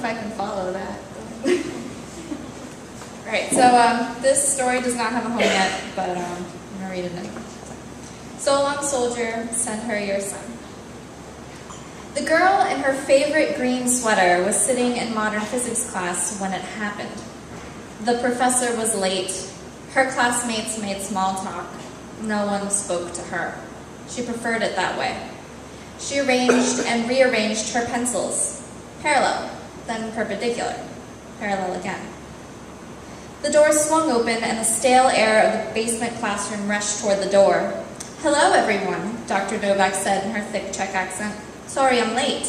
I can follow that. Alright, so this story does not have a home yet, but I'm going to read it anyway. So long, soldier, send her your son. The girl in her favorite green sweater was sitting in modern physics class when it happened. The professor was late. Her classmates made small talk. No one spoke to her. She preferred it that way. She arranged and rearranged her pencils. Parallel, then perpendicular. Parallel again. The door swung open and the stale air of the basement classroom rushed toward the door. Hello, everyone, Dr. Novak said in her thick Czech accent. Sorry I'm late.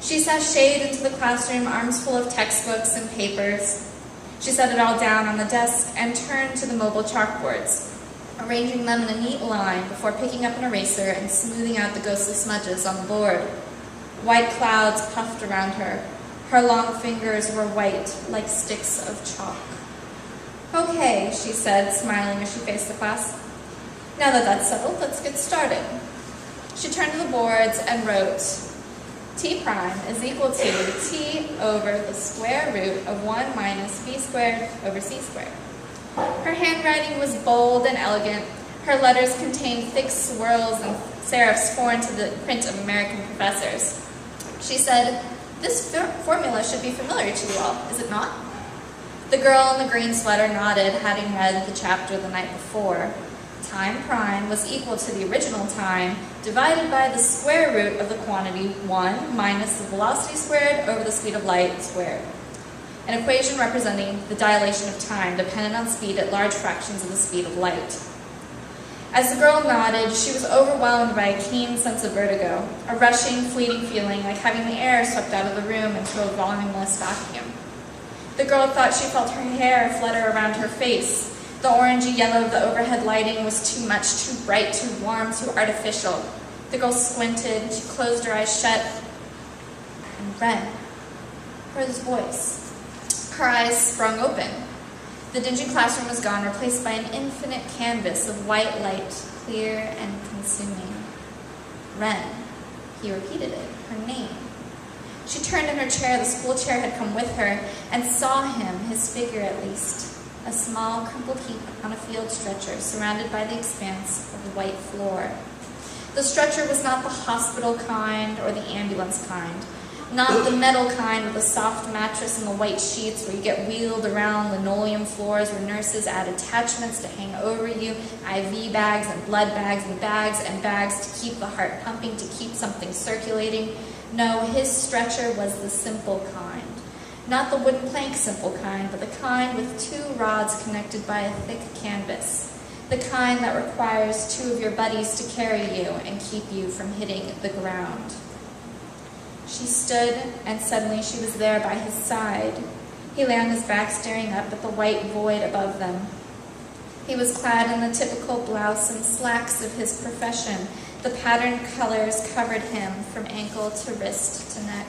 She sashayed into the classroom, arms full of textbooks and papers. She set it all down on the desk and turned to the mobile chalkboards, arranging them in a neat line before picking up an eraser and smoothing out the ghostly smudges on the board. White clouds puffed around her. Her long fingers were white, like sticks of chalk. Okay, she said, smiling as she faced the class. Now that that's settled, let's get started. She turned to the boards and wrote, T prime is equal to T over the square root of 1 minus B squared over C squared. Her handwriting was bold and elegant. Her letters contained thick swirls and serifs foreign to the print of American professors. She said, this formula should be familiar to you all, is it not? The girl in the green sweater nodded, having read the chapter the night before. Time prime was equal to the original time divided by the square root of the quantity 1 minus the velocity squared over the speed of light squared. An equation representing the dilation of time dependent on speed at large fractions of the speed of light. As the girl nodded, she was overwhelmed by a keen sense of vertigo, a rushing, fleeting feeling like having the air swept out of the room into a voluminous vacuum. The girl thought she felt her hair flutter around her face. The orangey yellow of the overhead lighting was too much, too bright, too warm, too artificial. The girl squinted, she closed her eyes shut, and Ren heard his voice. Her eyes sprung open. The dingy classroom was gone, replaced by an infinite canvas of white light, clear and consuming. Ren. He repeated it, her name. She turned in her chair, the school chair had come with her, and saw him, his figure at least. A small, crumpled heap on a field stretcher, surrounded by the expanse of white floor. The stretcher was not the hospital kind or the ambulance kind, not the metal kind with a soft mattress and the white sheets where you get wheeled around linoleum floors where nurses add attachments to hang over you, IV bags and blood bags and bags to keep the heart pumping, to keep something circulating. No, his stretcher was the simple kind. Not the wooden plank simple kind, but the kind with 2 rods connected by a thick canvas. The kind that requires 2 of your buddies to carry you and keep you from hitting the ground. She stood, and suddenly she was there by his side. He lay on his back, staring up at the white void above them. He was clad in the typical blouse and slacks of his profession. The patterned colors covered him from ankle to wrist to neck.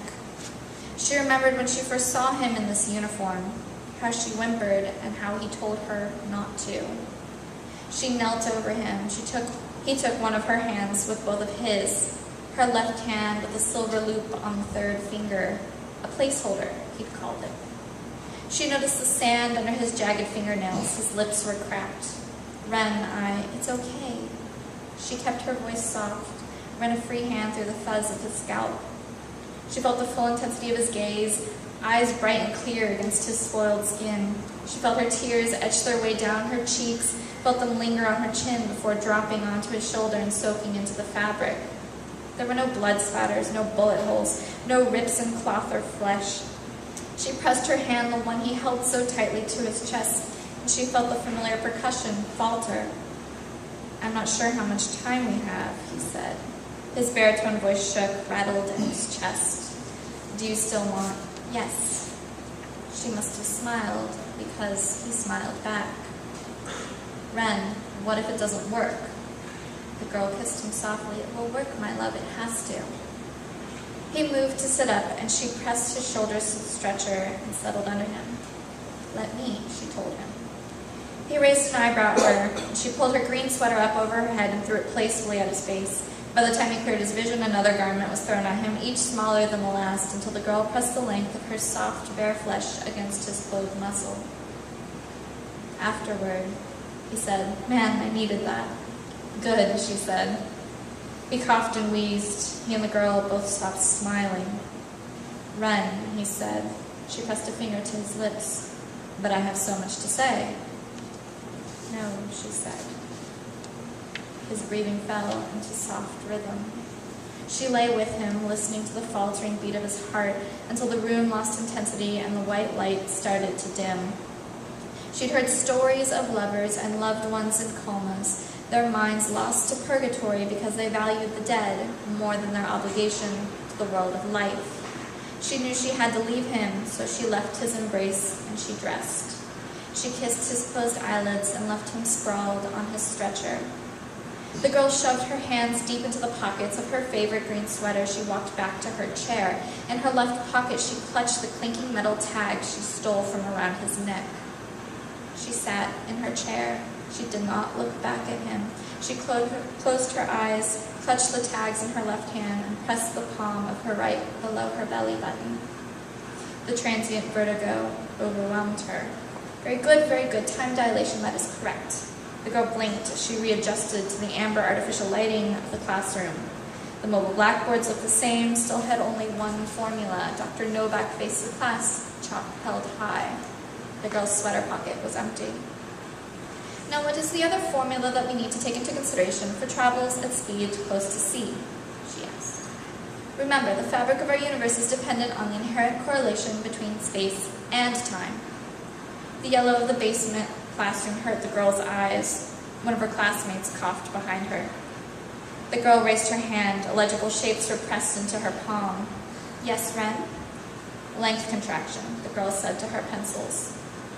She remembered when she first saw him in this uniform, how she whimpered and how he told her not to. She knelt over him. He took one of her hands with both of his, her left hand with a silver loop on the 3rd finger, a placeholder, he'd called it. She noticed the sand under his jagged fingernails. His lips were cracked. Ren, it's okay. She kept her voice soft, ran a free hand through the fuzz of his scalp. She felt the full intensity of his gaze, eyes bright and clear against his spoiled skin. She felt her tears etch their way down her cheeks, felt them linger on her chin before dropping onto his shoulder and soaking into the fabric. There were no blood spatters, no bullet holes, no rips in cloth or flesh. She pressed her hand, the one he held so tightly, to his chest, and she felt the familiar percussion falter. I'm not sure how much time we have, he said. His baritone voice shook, rattled in his chest. Do you still want? Yes. She must have smiled, because he smiled back. Ren, what if it doesn't work? The girl kissed him softly. It will work, my love, it has to. He moved to sit up, and she pressed his shoulders to the stretcher and settled under him. Let me, she told him. He raised an eyebrow at her, and she pulled her green sweater up over her head and threw it playfully at his face. By the time he cleared his vision, another garment was thrown at him, each smaller than the last, until the girl pressed the length of her soft, bare flesh against his clothed muscle. Afterward, he said, "Man, I needed that." "Good," she said. He coughed and wheezed. He and the girl both stopped smiling. "Run," he said. She pressed a finger to his lips. "But I have so much to say." "No," she said. His breathing fell into soft rhythm. She lay with him, listening to the faltering beat of his heart until the room lost intensity and the white light started to dim. She'd heard stories of lovers and loved ones in comas, their minds lost to purgatory because they valued the dead more than their obligation to the world of life. She knew she had to leave him, so she left his embrace and she dressed. She kissed his closed eyelids and left him sprawled on his stretcher. The girl shoved her hands deep into the pockets of her favorite green sweater. She walked back to her chair. In her left pocket, she clutched the clinking metal tag she stole from around his neck. She sat in her chair. She did not look back at him. She closed her eyes, clutched the tags in her left hand, and pressed the palm of her right below her belly button. The transient vertigo overwhelmed her. Very good. Time dilation, that is correct. The girl blinked as she readjusted to the amber artificial lighting of the classroom. The mobile blackboards looked the same, still had only one formula. Dr. Novak faced the class, chalk held high. The girl's sweater pocket was empty. "Now, what is the other formula that we need to take into consideration for travels at speed close to c?" she asked. "Remember, the fabric of our universe is dependent on the inherent correlation between space and time." The yellow of the basement classroom hurt the girl's eyes. One of her classmates coughed behind her. The girl raised her hand. Illegible shapes were pressed into her palm. "Yes, Ren?" "Length contraction," the girl said to her pencils.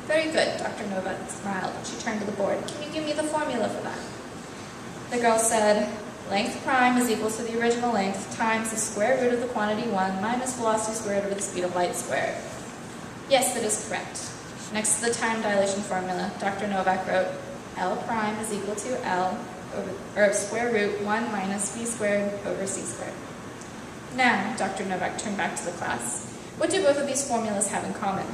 "Very good," Dr. Novak smiled. She turned to the board. "Can you give me the formula for that?" The girl said, "Length prime is equal to the original length times the square root of the quantity 1 minus velocity squared over the speed of light squared." "Yes, that is correct." Next to the time dilation formula, Dr. Novak wrote, L prime is equal to L over square root 1 minus v squared over c squared. Now, Dr. Novak turned back to the class. What do both of these formulas have in common?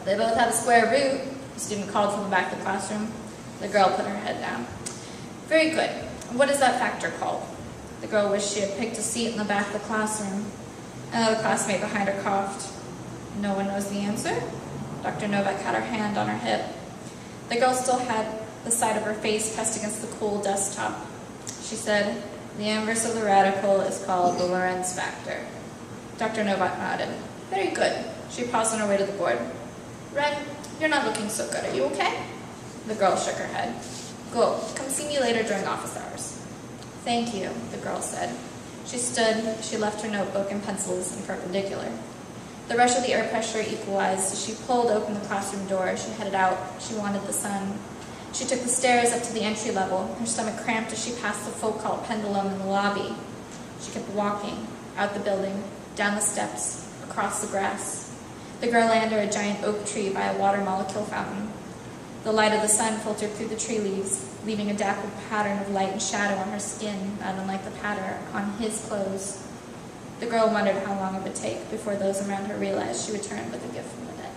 They both have a square root. The student called from the back of the classroom. The girl put her head down. Very good. What is that factor called? The girl wished she had picked a seat in the back of the classroom. Another classmate behind her coughed. No one knows the answer? Dr. Novak had her hand on her hip. The girl still had the side of her face pressed against the cool desktop. She said, the inverse of the radical is called the Lorentz factor. Dr. Novak nodded. Very good. She paused on her way to the board. Ren, you're not looking so good. Are you okay? The girl shook her head. Go. Come see me later during office hours. Thank you, the girl said. She stood. She left her notebook and pencils in perpendicular. The rush of the air pressure equalized as she pulled open the classroom door. She headed out. She wanted the sun. She took the stairs up to the entry level. Her stomach cramped as she passed the Foucault pendulum in the lobby. She kept walking, out the building, down the steps, across the grass. The girl landed under a giant oak tree by a water molecule fountain. The light of the sun filtered through the tree leaves, leaving a dappled pattern of light and shadow on her skin, not unlike the pattern on his clothes. The girl wondered how long it would take before those around her realized she returned with a gift from the dead.